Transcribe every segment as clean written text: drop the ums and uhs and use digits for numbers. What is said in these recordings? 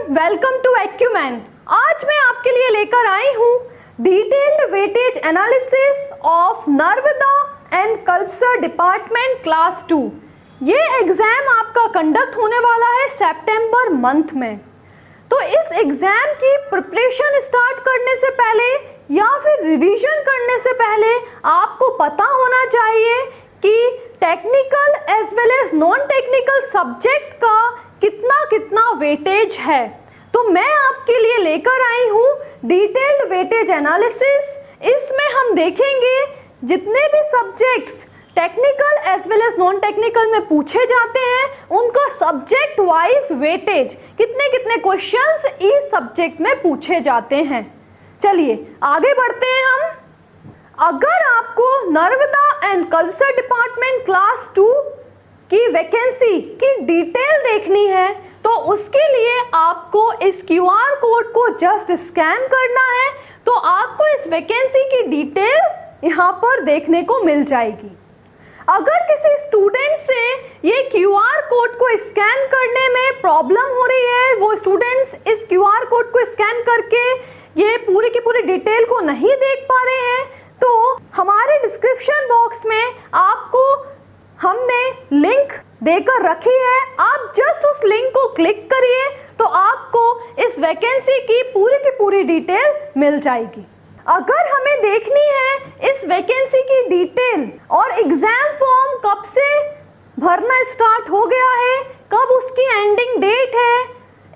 Welcome to एक्यूमैन। आज मैं आपके लिए लेकर आई हूँ detailed weightage analysis of Narmada and culture department class 2। ये एग्जाम आपका कंडक्ट होने वाला है सितंबर मंथ में। तो इस एग्जाम की प्रिपरेशन स्टार्ट करने से पहले या फिर रिवीजन करने से पहले आपको पता होना चाहिए कि technical as well as non technical subject का कितना वेटेज है। तो मैं आपके लिए लेकर आई हूँ डिटेल्ड वेटेज एनालिसिस। इसमें हम देखेंगे जितने भी subjects technical as well as non technical में पूछे जाते हैं उनका सब्जेक्ट वाइज वेटेज, कितने कितने क्वेश्चंस इस सब्जेक्ट में पूछे जाते हैं। चलिए आगे बढ़ते हैं हम। अगर आपको Narmada and culture department class 2 की वैकेंसी की डिटेल देखनी है तो उसके लिए आपको इस QR कोड को जस्ट स्कैन करना है, तो आपको इस वैकेंसी की डिटेल यहाँ पर देखने को मिल जाएगी। अगर किसी स्टूडेंट से ये QR कोड को स्कैन करने में प्रॉब्लम हो रही है, वो स्टूडेंट्स इस QR कोड को स्कैन करके ये पूरी की पूरी डिटेल को नहीं देख पा रहे हैं, तो हमारे डिस्क्रिप्शन बॉक्स में आपको हमने लिंक देकर रखी है। आप जस्ट उस लिंक को क्लिक करिए तो आपको इस वैकेंसी की पूरी डिटेल मिल जाएगी। अगर हमें देखनी है इस वैकेंसी की डिटेल और एग्जाम फॉर्म कब से भरना स्टार्ट हो गया है, कब उसकी एंडिंग डेट है,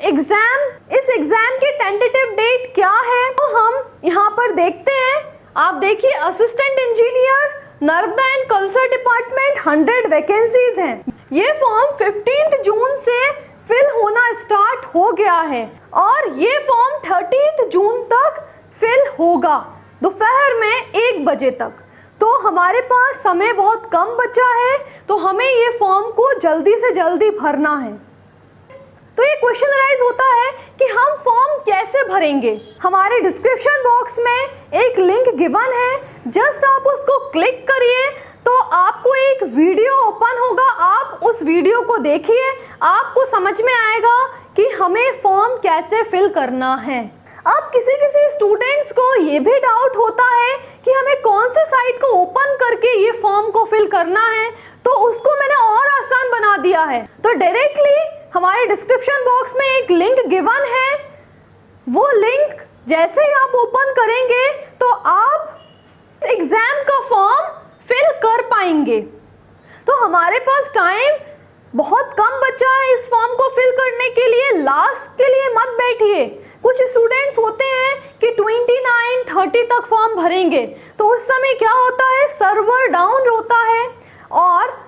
इस एग्जाम की टेंटेटिव डेट क्या है, तो हम यहाँ पर देखते हैं। आप देखिए assistant engineer Narmada and culture department 100 vacancies हैं। ये फॉर्म 15 जून से फिल होना स्टार्ट हो गया है और ये फॉर्म 30 जून तक फिल होगा दोपहर में 1 बजे तक। तो हमारे पास समय बहुत कम बचा है, तो हमें ये फॉर्म को जल्दी से जल्दी भरना है। तो ये क्वेश्चन राइज होता है कि हम फॉर्म कैसे भरेंगे। हमारे डिस्क्रिप्शन बॉक्स में एक लिंक गिवन है, जस्ट आप उसको क्लिक करिए तो आपको एक वीडियो ओपन होगा। आप उस वीडियो को देखिए, आपको समझ में आएगा कि हमें फॉर्म कैसे फिल करना है। अब किसी स्टूडेंट्स को ये भी डाउट होता है कि हमें कौन से साइट को ओपन करके ये फॉर्म को फिल करना है, तो उसको मैंने और आसान बना दिया है। तो डायरेक्टली हमारे डिस्क्रिप्शन बॉक्स में एक लिंक गिवन है, वो लिंक जैसे ही आप ओपन करेंगे तो आप एग्जाम का फॉर्म फिल कर पाएंगे। तो हमारे पास टाइम बहुत कम बचा है इस फॉर्म को फिल करने के लिए। लास्ट के लिए मत बैठिए। कुछ स्टूडेंट्स होते हैं कि 29-30 तक फॉर्म भरेंगे, तो उस समय क्या होता है, सर्वर डाउन होता है और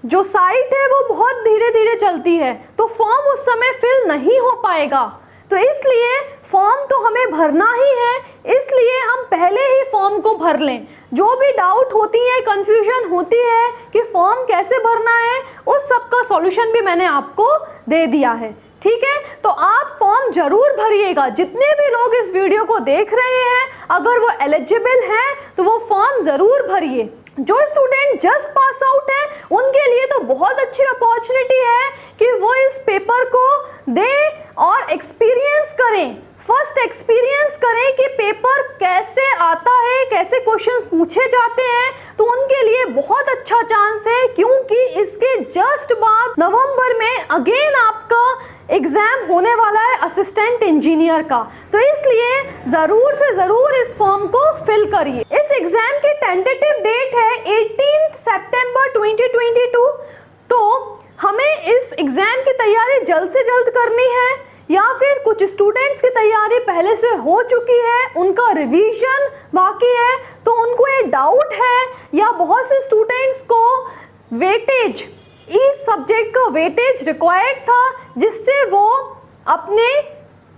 जो साइट है वो बहुत धीरे चलती है, तो फॉर्म उस समय फिल नहीं हो पाएगा। तो इसलिए फॉर्म तो हमें भरना ही है, इसलिए हम पहले ही फॉर्म को भर लें। जो भी डाउट होती है, कंफ्यूजन होती है कि फॉर्म कैसे भरना है, उस सब का सॉल्यूशन भी मैंने आपको दे दिया है। ठीक है, तो आप फॉर्म जरूर भरिएगा। जितने भी लोग इस वीडियो को देख रहे हैं, अगर वो एलिजिबल हैं तो वो फॉर्म जरूर भरिए। जो स्टूडेंट जस्ट पास आउट है उनके लिए तो बहुत अच्छी अपॉर्चुनिटी है कि वो इस पेपर को दें और एक्सपीरियंस करें, फर्स्ट एक्सपीरियंस करें कि पेपर कैसे आता है, कैसे क्वेश्चंस पूछे जाते हैं। तो उनके लिए बहुत अच्छा चांस है, क्योंकि इसके जस्ट बाद नवंबर में अगेन आपका एग्जाम होने वाला है असिस्टेंट इंजीनियर का। तो इसलिए जरूर से जरूर इस फॉर्म को फिल करिए। इस एग्जाम की टेंटेटिव डेट है 18 सितंबर 2022। तो हमें इस एग्जाम की तैयारी जल्द से जल्द करनी है, या फिर कुछ स्टूडेंट्स की तैयारी पहले से हो चुकी है, उनका रिवीजन बाकी है, तो उनको ये डाउट है, या बहुत से स्टूडेंट्स को वेटेज, इस सब्जेक्ट का वेटेज रिक्वायर्ड था जिससे वो अपने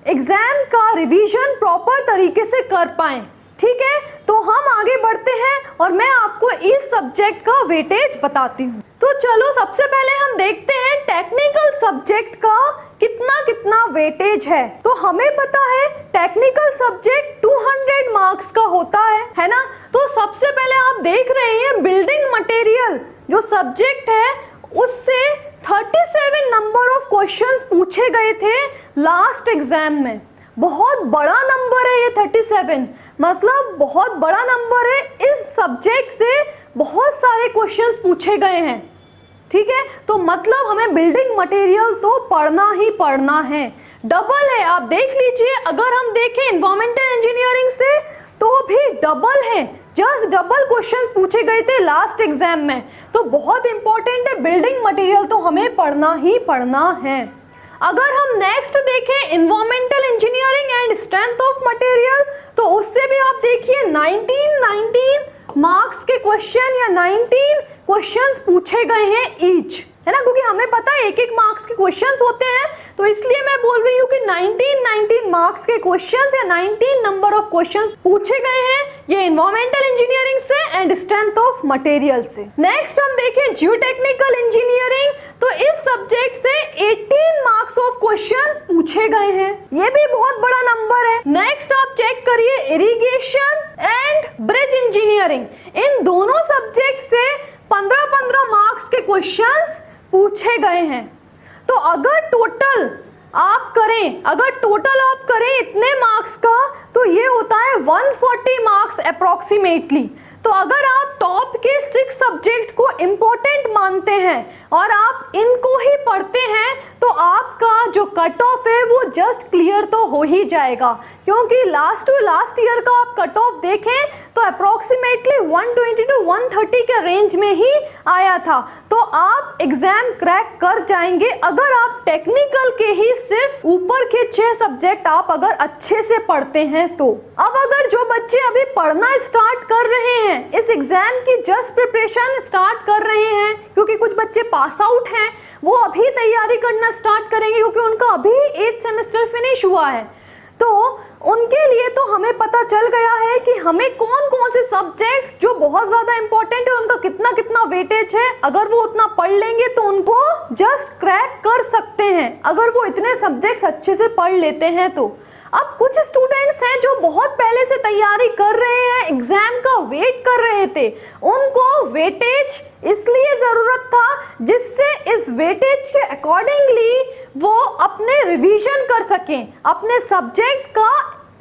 एग्जाम का रिवीजन प्रॉपर तरीके से कर पाएं। ठीक है, तो हम आगे बढ़ते हैं और मैं आपको इस सब्जेक्ट का वेटेज बताती हूँ। तो चलो सबसे पहले हम देखते हैं टेक्निकल सब्जेक्ट का कितना वेटेज है। तो हमें पता है टेक्निकल सब्जेक्ट 200 मार्क्स का होता है ना। तो सबसे पहले आप देख रहे हैं बिल्डिंग मटेरियल जो सब्जेक्ट है उससे 37 नंबर ऑफ क्वेश्चंस पूछे गए थे लास्ट एग्जाम में। बहुत बड़ा नंबर है ये 37, मतलब बहुत बड़ा नंबर है। इस सब्जेक्ट से बहुत सारे क्वेश्चंस पूछे गए हैं, ठीक है। तो मतलब हमें बिल्डिंग मटेरियल तो पढ़ना ही पढ़ना है। डबल है, आप देख लीजिए, अगर हम देखें एनवायरमेंटल इंजीनियरिंग से तो भी डबल है, जस्ट डबल क्वेश्चंस पूछे गए थे लास्ट एग्जाम में। तो बहुत इंपॉर्टेंट है, बिल्डिंग मटेरियल तो हमें पढ़ना ही पढ़ना है। अगर हम नेक्स्ट देखें environmental engineering and strength of material, तो उससे भी आप देखिए 19 मार्क्स के क्वेश्चन या 19 क्वेश्चंस पूछे गए हैं ईच, है ना, क्योंकि हमें पता है एक मार्क्स के क्वेश्चंस होते हैं, तो इसलिए मैं बोल रही हूँ कि 19 मार्क्स के क्वेश्चंस या 19 नंबर ऑफ क्वेश्चंस पूछे गए हैं ये एनवायरमेंटल इंजीनियरिंग से एंड स्ट्रेंथ ऑफ मटेरियल से। नेक्स्ट हम देखें जियोटेक्निकल इंजीनियरिंग, तो इस सब्जेक्ट से 18 मार्क्स ऑफ क्वेश्चंस पूछे गए हैं, ये भी बहुत बड़ा नंबर है। नेक्स्ट आप चेक करिए इरिगेशन एंड ब्रिज इंजीनियरिंग, इन दोनों सब्जेक्ट से 15 मार्क्स के क्वेश्चंस पूछे गए हैं। तो अगर टोटल आप करें इतने मार्क्स का, तो ये होता है 140 मार्क्स अप्रोक्सीमेटली। तो अगर आप टॉप के 6 सब्जेक्ट को इम्पोर्टेंट मानते हैं और आप इनको ही पढ़ते हैं, तो आपका जो कट ऑफ है वो जस्ट क्लियर तो हो ही जाएगा, क्योंकि लास्ट ईयर का आप कट ऑफ देखें तो अप्रोक्सीमेटली 120 to 130 के रेंज में ही आया था। तो आप एग्जाम क्रैक कर जाएंगे अगर आप टेक्निकल के ही सिर्फ ऊपर के 6 सब्जेक्ट आप अगर अच्छे से पढ़ते हैं तो। अब अगर जो बच्चे अभी पढ़ना स्टार्ट कर रहे हैं, इस एग्जाम की जस्ट प्रिपरेशन स्टार्ट कर रहे हैं, क्योंकि कुछ बच्चे पास आउट हैं, वो अभी तैयारी करना स्टार्ट करेंगे क्योंकि उनका अभी 8th सेमेस्टर फिनिश हुआ है, तो उनके लिए तो हमें पता चल गया है कि हमें कौन कौन से सब्जेक्ट्स जो बहुत ज़्यादा इंपॉर्टेंट है उनका कितना वेटेज है। अगर वो उतना पढ़ लेंगे तो उनको जस्ट क्रैक कर सकते हैं, अगर वो इतने सब्जेक्ट्स अच्छे से पढ़ लेते हैं तो। अब कुछ स्टूडेंट्स हैं जो बहुत पहले से तैयारी कर रहे हैं, एग्जाम का वेट कर रहे थे, उनको वेटेज इसलिए ज़रूरत था जिससे इस वेटेज के अकॉर्डिंगली वो अपने रिवीजन कर सकें, अपने सब्जेक्ट का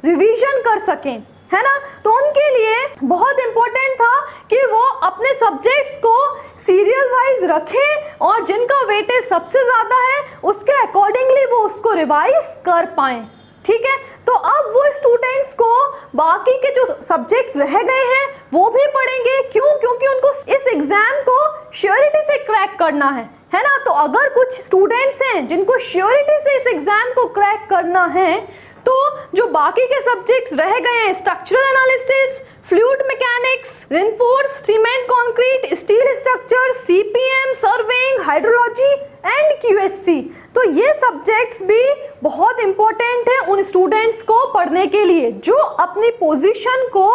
रिवीजन कर सकें, है ना। तो उनके लिए बहुत इंपॉर्टेंट था कि वो अपने सब्जेक्ट्स को सीरियल वाइज रखें और जिनका वेटेज सबसे ज़्यादा है उसके अकॉर्डिंगली वो उसको रिवाइज कर पाएँ, ठीक है। तो अब वो स्टूडेंट्स को बाकी के जो सब्जेक्ट्स रह गए हैं वो भी पढ़ेंगे, क्यों? क्योंकि उनको इस एग्जाम को श्योरिटी से क्रैक करना है ना। तो अगर कुछ स्टूडेंट्स हैं जिनको श्योरिटी से इस एग्जाम को क्रैक करना है, तो जो बाकी के सब्जेक्ट्स रह गए हैं, structural analysis, fluid mechanics, reinforce cement concrete, steel structure, CPM, surveying, hydrology and QSC, तो ये सब्जेक्ट्स भी बहुत इंपॉर्टेंट है उन स्टूडेंट्स को पढ़ने के लिए जो अपनी पोजीशन को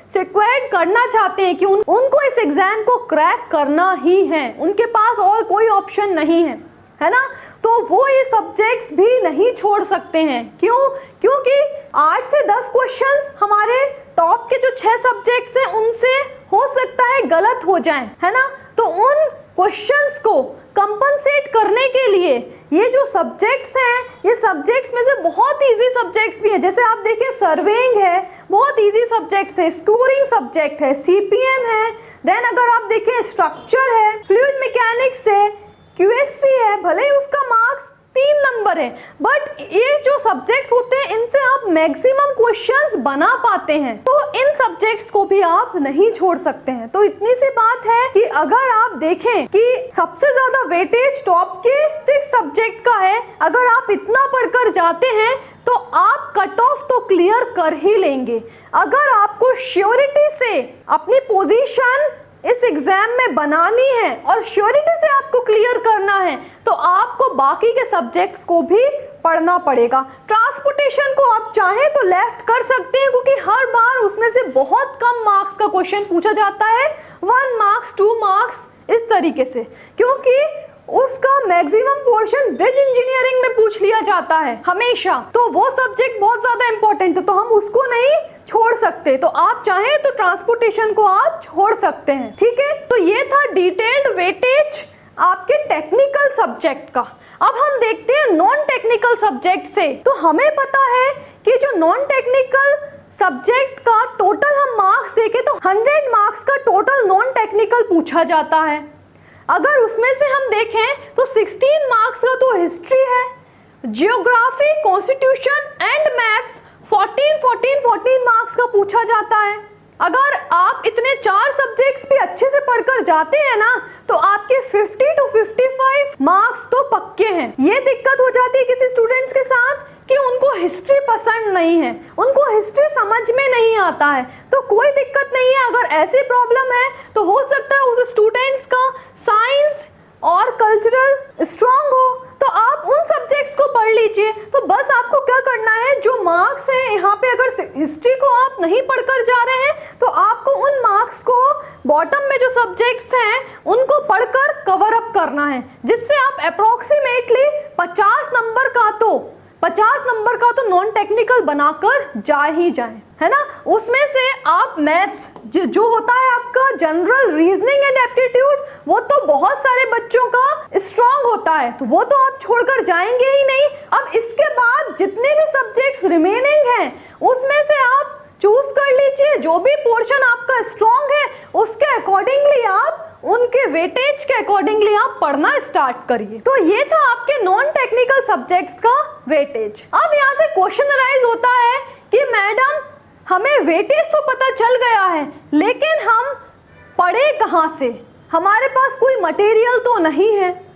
सिक्योर करना चाहते हैं कि उनको इस एग्जाम को क्रैक करना ही है, उनके पास और कोई ऑप्शन नहीं है ना। तो वो ये सब्जेक्ट्स भी नहीं छोड़ सकते हैं, क्यों? क्योंकि 8 से 10 क्वेश्चंस हमारे टॉप के जो 6 सब्जेक्ट्स हैं उनसे हो सकता है गलत हो जाएं, है ना। तो उन क्वेश्चंस को कंपनसेट करने के लिए ये जो सब्जेक्ट्स हैं, ये सब्जेक्ट्स में से बहुत इजी सब्जेक्ट्स भी हैं, जैसे आप देखिए सर्वेइंग है, बहुत इजी सब्जेक्ट्स है, स्कोरिंग सब्जेक्ट है, सीपीएम है, देन अगर आप देखें स्ट्रक्चर है, फ्लूइड मैकेनिक्स है, क्यूएससी है, भले ही उसका मार्क्स 3 नंबर है, बट ये जो सब्जेक्ट्स होते हैं इनसे आप मैक्सिमम क्वेश्चंस बना पाते हैं, तो इन सब्जेक्ट्स को भी आप नहीं छोड़ सकते हैं। तो इतनी सी बात है कि अगर आप देखें कि सबसे ज्यादा वेटेज टॉप के 6 सब्जेक्ट का है, अगर आप इतना पढ़कर जाते हैं तो आप कट ऑफ तो क्लियर कर ही लेंगे। अगर आपको श्योरिटी से अपनी पोजीशन इस एग्जाम में बनानी है और श्योरिटी से आपको क्लियर करना है, तो आपको बाकी के सब्जेक्ट्स को भी पढ़ना पड़ेगा। ट्रांसपोर्टेशन को आप चाहें तो लेफ्ट कर सकते हैं, क्योंकि हर बार उसमें से बहुत कम मार्क्स का क्वेश्चन पूछा जाता है, 1 मार्क्स 2 मार्क्स इस तरीके से, क्योंकि उसका मैक्सिमम पोर्शन ब्रिज इंजीनियरिंग में पूछ लिया जाता है हमेशा, तो वो सब्जेक्ट बहुत ज्यादा इंपॉर्टेंट है, तो हम उसको नहीं छोड़ सकते। तो आप चाहें तो ट्रांसपोर्टेशन को आप छोड़ सकते हैं, ठीक है। तो ये था डिटेल्ड वेटेज आपके टेक्निकल सब्जेक्ट का। अब हम देखते हैं नॉन टेक्निकल सब्जेक्ट से। तो हमें पता है कि जो नॉन टेक्निकल सब्जेक्ट का टोटल हम मार्क्स देखें तो 100 मार्क्स का टोटल नॉन टेक्निकल पूछा जाता है। अगर उसमें से हम देखें तो 16 मार्क्स का तो हिस्ट्री है, geography, constitution and maths 14 marks का पूछा जाता है। अगर आप इतने 4 सब्जेक्ट्स भी अच्छे से पढ़कर जाते हैं ना तो आपके 50 to 55 मार्क्स तो पक्के हैं। ये दिक्कत हो जाती है किसी स्टूडेंट्स के साथ कि उनको हिस्ट्री पसंद नहीं है, उनको हिस्ट्री समझ में नहीं आता है, तो कोई दिक्कत नहीं है। अगर ऐसी प्रॉब्लम है तो हो सकता है उस स्टूडेंट्स का साइंस और कल्चरल स्ट्रांग हो, तो आप उन सब्जेक्ट्स को पढ़ लीजिए। तो बस आपको क्या करना है, जो मार्क्स है यहाँ पे अगर हिस्ट्री को आप नहीं पढ़कर जा रहे हैं तो आपको उन मार्क्स को बॉटम में जो सब्जेक्ट्स हैं उनको पढ़कर कवर अप करना है, जिससे आप अप्रोक्सीमेटली 50 नंबर का तो नॉन टेक्निकल बनाकर जा ही जाए, है ना। उसमें से आप मैथ्स जो होता है आपका जनरल रीजनिंग एंड एप्टीट्यूड, वो तो बहुत सारे बच्चों का स्ट्रांग होता है, तो वो तो आप छोड़कर जाएंगे ही नहीं। अब इसके बाद जितने भी सब्जेक्ट्स रिमेनिंग हैं उसमें से आप चूज कर लीजिए, जो भी पोर्शन आपका स्ट्रांग है उसके अकॉर्डिंगली आप उनके वेटेज के अकॉर्डिंगली आप पढ़ना स्टार्ट करिए। तो ये था आपके नॉन टेक्निकल सब्जेक्ट्स का वेटेज। अब यहाँ से क्वेश्चन अराइज होता है कि मैडम हमें वेटेज तो पता चल गया है, लेकिन हम पढ़े कहाँ से, हमारे पास कोई मटेरियल तो नहीं है।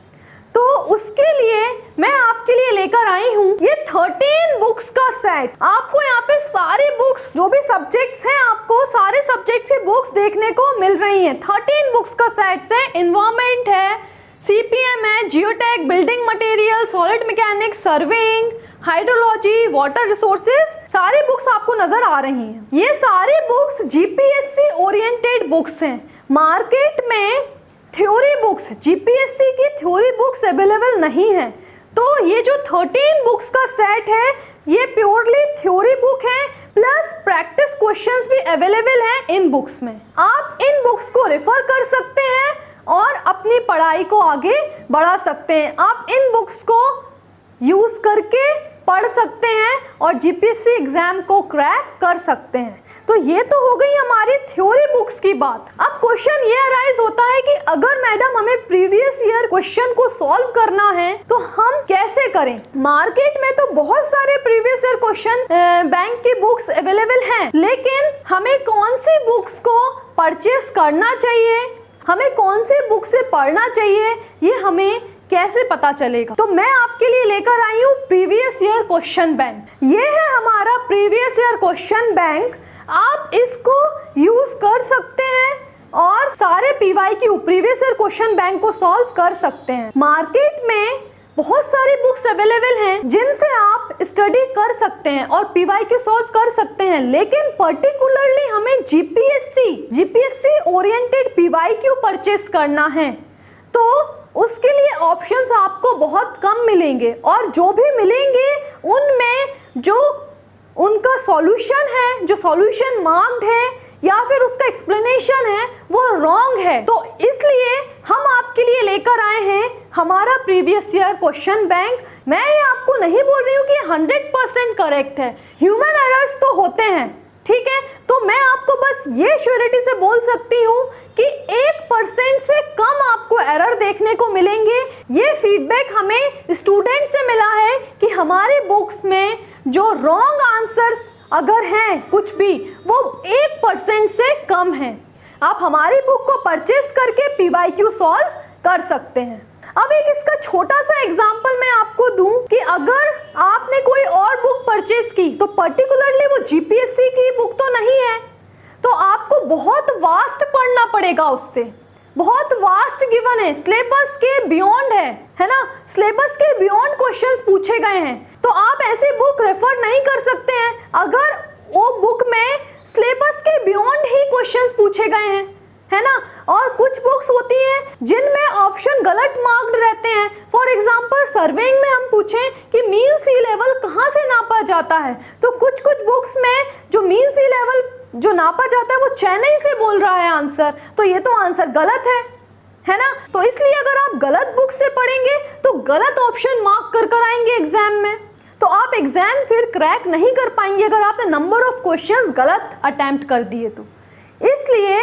तो उसके लिए मैं आपके लिए लेकर आई हूँ ये 13 बुक्स का सेट। आपको यहाँ पे सारी बुक्स, जो भी सब्जेक्ट्स हैं, आपको सारे सब्जेक्ट्स की बुक्स देखने को मिल रही हैं। 13 बुक्स का सेट है। एनवायरमेंट है, सीपीएम है, geotech, building material, solid mechanics, surveying, hydrology, water resources, सारी बुक्स आपको नजर आ रही हैं। ये सारी बुक्स जीपीएससी ओरिएंटेड बुक्स हैं। मार्केट में थ्योरी बुक्स, जीपीएससी की थ्योरी बुक्स अवेलेबल नहीं है। तो ये जो 13 बुक्स का सेट है ये प्योरली थ्योरी बुक है, प्लस प्रैक्टिस क्वेश्चंस भी अवेलेबल हैं इन बुक्स में। आप इन बुक्स को रेफर कर सकते हैं और अपनी पढ़ाई को आगे बढ़ा सकते हैं। आप इन बुक्स को यूज करके पढ़ सकते हैं और जीपीएससी एग्जाम को क्रैक कर सकते हैं। तो ये तो हो गई हमारी थ्योरी बुक्स की बात। अब क्वेश्चन ये अराइज होता है कि अगर मैडम हमें प्रीवियस ईयर क्वेश्चन को सॉल्व करना है तो हम कैसे करें। मार्केट में तो बहुत सारे प्रीवियस ईयर क्वेश्चन बैंक की बुक्स अवेलेबल हैं, लेकिन हमें कौन सी बुक्स को परचेस करना चाहिए, हमें कौन सी बुक से पढ़ना चाहिए, ये हमें कैसे पता चलेगा। तो मैं आपके लिए लेकर आई हूँ प्रीवियस ईयर क्वेश्चन बैंक। ये है हमारा प्रीवियस ईयर क्वेश्चन बैंक। आप इसको यूज कर सकते हैं और सारे PYQ, previous year question bank को सॉल्व कर सकते हैं। मार्केट में बहुत सारी बुक्स अवेलेबल हैं जिनसे आप स्टडी कर सकते हैं और पीवाईक्यू सॉल्व कर सकते हैं, लेकिन पर्टिकुलरली हमें जीपीएससी ओरिएंटेड पीवाईक्यू परचेस करना है तो उसके लिए ऑप्शंस आपको बहुत कम मिलेंगे, और जो भी मिलेंगे उनमें जो उनका सॉल्यूशन है, जो सॉल्यूशन मार्क्ड है या फिर उसका एक्सप्लेनेशन है, वो रॉन्ग है। तो इसलिए हम आपके लिए लेकर आए हैं हमारा प्रीवियस ईयर क्वेश्चन बैंक। मैं ये आपको नहीं बोल रही हूँ कि 100% करेक्ट है, ह्यूमन एरर्स तो होते हैं, ठीक है। तो मैं आपको बस ये श्योरिटी से बोल सकती हूँ कि 1% से कम आपको एरर देखने को मिलेंगे। ये फीडबैक हमें स्टूडेंट से मिला है कि हमारी बुक्स में जो रॉन्ग आंसर्स अगर हैं कुछ भी, वो 1% से कम है। आप हमारी बुक को परचेस करके पीवाईक्यू सॉल्व कर सकते हैं। अब एक इसका छोटा सा एग्जांपल मैं आपको दूं कि अगर आपने कोई और बुक परचेस की, तो पर्टिकुलरली वो जीपीएससी की बुक तो नहीं है, तो आपको बहुत वास्ट पढ़ना पड़ेगा, उससे बहुत वास्ट गिवन है, सिलेबस के बियॉन्ड है ना, सिलेबस के बियॉन्ड क्वेश्चंस पूछे गए हैं। तो आप ऐसी बुक रेफर नहीं कर सकते हैं अगर वो बुक में सिलेबस के बियॉन्ड ही क्वेश्चंस पूछे गए हैं, है ना। और कुछ बुक्स होती हैं जिनमें ऑप्शन गलत मार्क्ड रहते हैं। फॉर एग्जांपल सर्वेइंग में हम पूछें कि मीन सी लेवल कहाँ से नापा जाता है, तो कुछ बुक्स में जो मीन सी लेवल जो नापा जाता है वो चेन्नई से बोल रहा है आंसर, तो ये तो आंसर गलत है, है ना। तो इसलिए अगर आप गलत बुक से पढ़ेंगे तो गलत ऑप्शन मार्क कर आएंगे एग्जाम में, तो आप एग्जाम फिर क्रैक नहीं कर पाएंगे अगर आपने नंबर ऑफ क्वेश्चंस गलत अटेम्प्ट कर दिए तो। इसलिए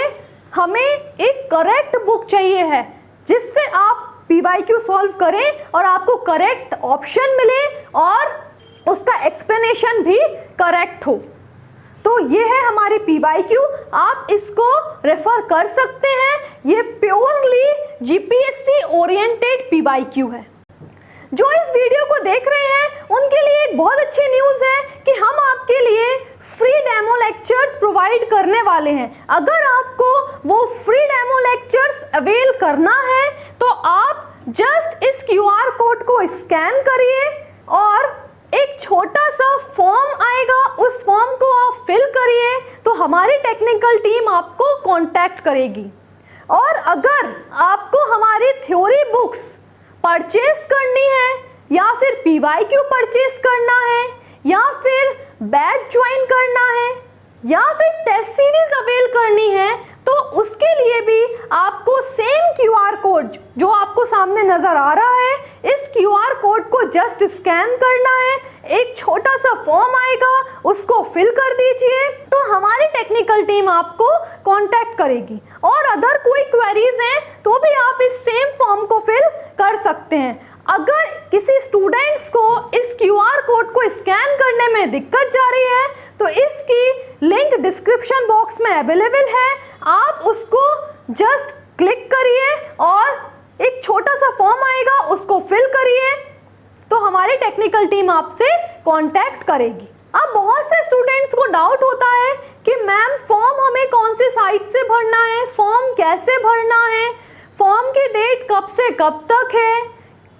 हमें एक करेक्ट बुक चाहिए है जिससे आप PYQ सॉल्व करें और आपको करेक्ट ऑप्शन मिले और उसका एक्सप्लेनेशन भी करेक्ट हो। तो ये है हमारी PYQ, आप इसको रेफर कर सकते हैं। ये प्योरली GPSC ओरिएंटेड PYQ है। जो इस वीडियो को देख रहे हैं उनके लिए एक बहुत अच्छी न्यूज़ है कि हम आपके लिए फ्री डेमो लेक्चर्स प्रोवाइड करने वाले हैं। अगर आपको वो फ्री डेमो लेक्चर्स अवेल करना है तो आप जस्ट इस QR कोड को स्कैन करिए और एक छोटा सा फॉर्म आएगा, उस फॉर्म को आप फिल करिए तो हमारी टेक्निकल टीम आपको कांटेक्ट करेगी। और अगर आपको हमारी थ्योरी बुक्स परचेस करनी है या फिर PYQ परचेस करना है या फिर बैच ज्वाइन करना है या फिर टेस्ट सीरीज अवेल करनी है तो उसके लिए भी आपको सेम QR कोड जो आपको सामने नजर आ रहा है, इस QR कोड को जस्ट स्कैन करना है, एक छोटा सा फॉर्म आएगा उसको फिल कर दीजिए तो हमारी टेक्निकल टीम आपको कांटेक्ट करेगी। और अदर कोई क्वेरीज हैं तो भी आप इस सेम फॉर्म को फिल कर सकते हैं। अगर किसी स्टूडेंट्स को इस QR कोड को स्कैन करने में दिक्कत जा रही है तो इसकी लिंक डिस्क्रिप्शन बॉक्स में अवेलेबल है, आप उसको जस्ट क्लिक करिए और एक छोटा सा फॉर्म आएगा उसको फिल करिए तो हमारी टेक्निकल टीम आपसे कांटेक्ट करेगी। अब बहुत से स्टूडेंट्स को डाउट होता है कि मैम फॉर्म हमें कौन से साइट से भरना है, फॉर्म कैसे भरना है, फॉर्म की डेट कब से कब तक है,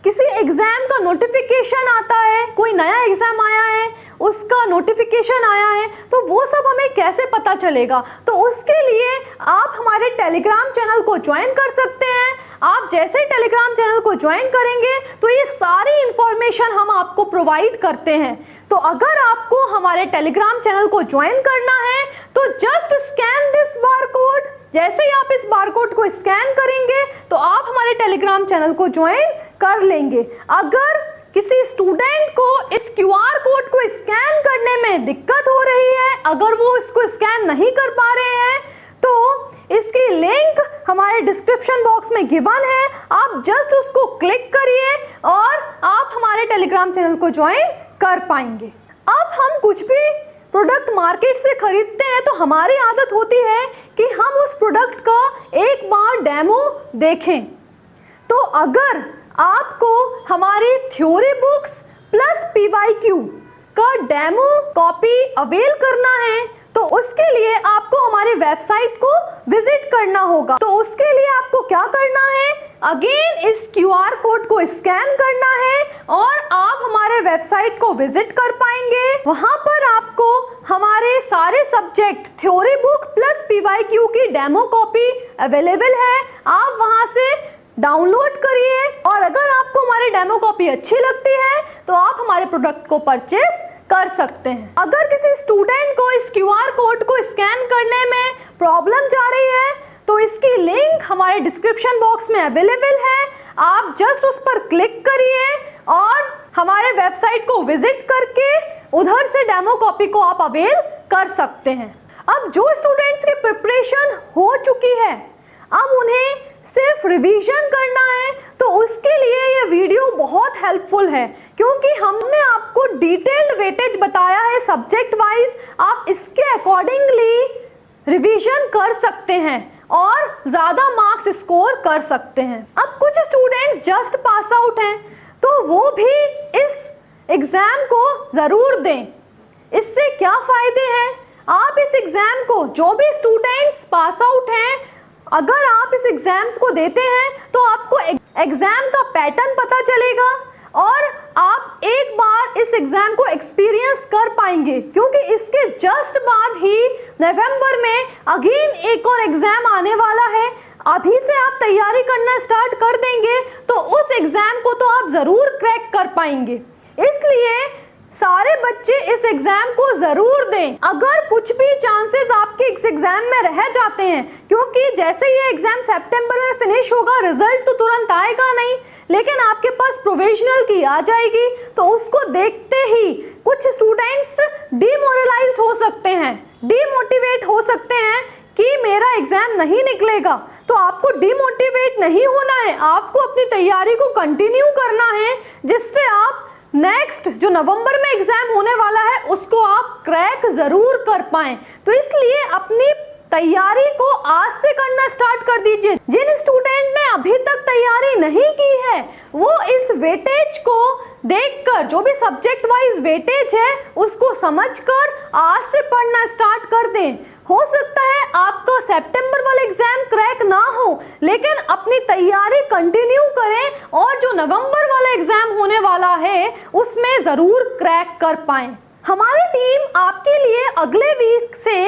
किसी एग्जाम का नोटिफिकेशन आता है, कोई नया एग्जाम आया है उसका नोटिफिकेशन आया है तो वो सब हमें कैसे पता चलेगा। तो उसके लिए आप हमारे टेलीग्राम चैनल को ज्वाइन कर सकते हैं। आप जैसे ही टेलीग्राम चैनल को ज्वाइन करेंगे तो ये सारी इंफॉर्मेशन हम आपको प्रोवाइड करते हैं। तो अगर आपको हमारे टेलीग्राम चैनल को ज्वाइन करना है तो जस्ट स्कैन दिस बारकोड। जैसे ही आप इस बारकोड को स्कैन करेंगे तो आप हमारे टेलीग्राम चैनल को ज्वाइन कर लेंगे। अगर किसी स्टूडेंट को इस QR कोड को स्कैन करने में दिक्कत हो रही है, अगर वो इसको स्कैन नहीं कर पा रहे हैं तो इसकी लिंक हमारे डिस्क्रिप्शन बॉक्स में गिवन है, आप जस्ट उसको क्लिक करिए और आप हमारे टेलीग्राम चैनल को ज्वाइन कर पाएंगे। अब हम कुछ भी प्रोडक्ट मार्केट से खरीदते हैं तो हमारी आदत होती है कि हम उस प्रोडक्ट का एक बार डेमो देखें। तो अगर आपको हमारी थ्योरी बुक्स प्लस PYQ का डेमो कॉपी अवेल करना है तो उसके लिए आपको हमारे वेबसाइट को विजिट करना होगा। तो उसके लिए आपको क्या करना है, अगेन इस QR कोड को स्कैन करना है और आप हमारे वेबसाइट को विजिट कर पाएंगे। वहां पर आपको हमारे सारे subject theory book plus PYQ की डेमो कॉपी अवेलेबल है, आप वहां से डाउनलोड करिए और अगर आपको हमारी डेमो कॉपी अच्छी लगती है तो आप हमारे प्रोडक्ट को परचेस कर सकते हैं। अगर किसी स्टूडेंट को इस QR कोड को स्कैन करने में प्रॉब्लम जा रही है तो इसकी लिंक हमारे डिस्क्रिप्शन बॉक्स में अवेलेबल है, आप जस्ट उस पर क्लिक करिए और हमारे वेबसाइट को विजिट करके उधर से डेमो कॉपी को आप अवेल कर सकते हैं। अब जो स्टूडेंट्स की प्रिपरेशन हो चुकी है अब उन्हें सिर्फ रिवीजन करना है तो उसके लिए ये वीडियो बहुत हेल्पफुल है क्योंकि हमने आपको डिटेल्ड वेटेज बताया है सब्जेक्ट वाइज, आप इसके अकॉर्डिंगली रिवीजन कर सकते हैं और ज़्यादा मार्क्स स्कोर कर सकते हैं। अब कुछ स्टूडेंट्स जस्ट पास आउट हैं तो वो भी इस एग्ज़ाम को ज़रूर दें। इससे क्या फ़ायदे हैं, आप इस एग्ज़ाम को, जो भी स्टूडेंट्स पास आउट हैं, अगर आप इस एग्जाम्स को देते हैं तो आपको एग्जाम का पैटर्न पता चलेगा और आप एक बार इस एग्जाम को एक्सपीरियंस कर पाएंगे क्योंकि इसके जस्ट बाद ही नवंबर में अगेन एक और एग्जाम आने वाला है। अभी से आप तैयारी करना स्टार्ट कर देंगे तो उस एग्जाम को तो आप जरूर क्रैक कर पाएंगे। इसलिए सारे सारे बच्चे इस एग्जाम को जरूर दें। अगर कुछ भी चांसेस आपके इस एग्जाम में रह जाते हैं, क्योंकि जैसे ये एग्जाम सितंबर में फिनिश होगा, रिजल्ट तो तुरंत आएगा नहीं, लेकिन आपके पास प्रोविजनल की आ जाएगी, तो उसको देखते ही कुछ स्टूडेंट्स डिमोरलाइज्ड हो सकते हैं, डिमोटिवेट हो सकते हैं कि मेरा एग्जाम नहीं निकलेगा। तो आपको डिमोटिवेट नहीं होना है, आपको अपनी तैयारी को कंटिन्यू करना है, जिससे आप नेक्स्ट जो नवंबर में एग्जाम होने वाला है उसको आप क्रैक जरूर कर पाएं। तो इसलिए अपनी तैयारी को आज से करना स्टार्ट कर दीजिए। जिन स्टूडेंट ने अभी तक तैयारी नहीं की है, वो इस वेटेज को देखकर, जो भी सब्जेक्ट वाइज वेटेज है उसको समझकर आज से पढ़ना स्टार्ट कर दें। हो सकता है आपका सितंबर वाला एग्जाम क्रैक ना हो, लेकिन अपनी तैयारी कंटिन्यू करें और जो नवंबर वाला एग्जाम होने वाला है उसमें जरूर क्रैक कर पाएं। हमारी टीम आपके लिए अगले वीक से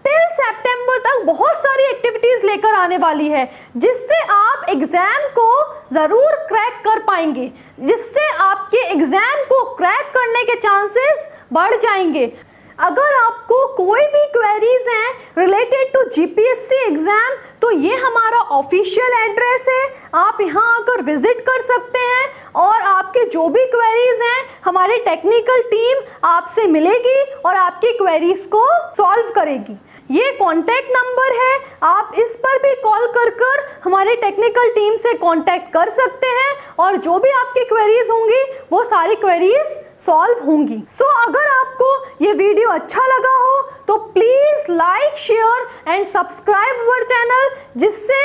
टिल सितंबर तक बहुत सारी एक्टिविटीज लेकर आने वाली है, जिससे आप एग्जाम को जरूर क्रैक कर पाएंगे, जिससे आपके एग्जाम को क्रैक करने के चांसेस बढ़ जाएंगे। अगर आपको कोई भी क्वेरीज हैं रिलेटेड टू जीपीएससी एग्जाम, तो ये हमारा ऑफिशियल एड्रेस है, आप यहाँ आकर विजिट कर सकते हैं और आपके जो भी क्वेरीज हैं हमारी टेक्निकल टीम आपसे मिलेगी और आपकी क्वेरीज को सॉल्व करेगी। ये कॉन्टैक्ट नंबर है, आप इस पर भी कॉल कर हमारी टेक्निकल टीम से कॉन्टैक्ट कर सकते हैं और जो भी आपकी क्वेरीज होंगी वो सारी क्वेरीज सॉल्व होंगी। सो अगर आपको ये वीडियो अच्छा लगा हो तो please like, share and subscribe our channel, जिससे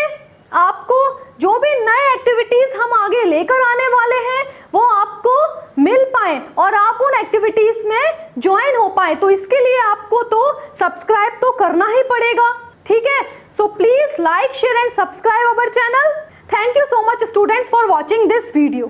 आपको जो भी नए एक्टिविटीज हम आगे लेकर आने वाले हैं वो आपको मिल पाए और आप उन एक्टिविटीज में ज्वाइन हो पाए। तो इसके लिए आपको तो सब्सक्राइब तो करना ही पड़ेगा, ठीक है? So please like, share and subscribe our channel. Thank you so much students for watching this video.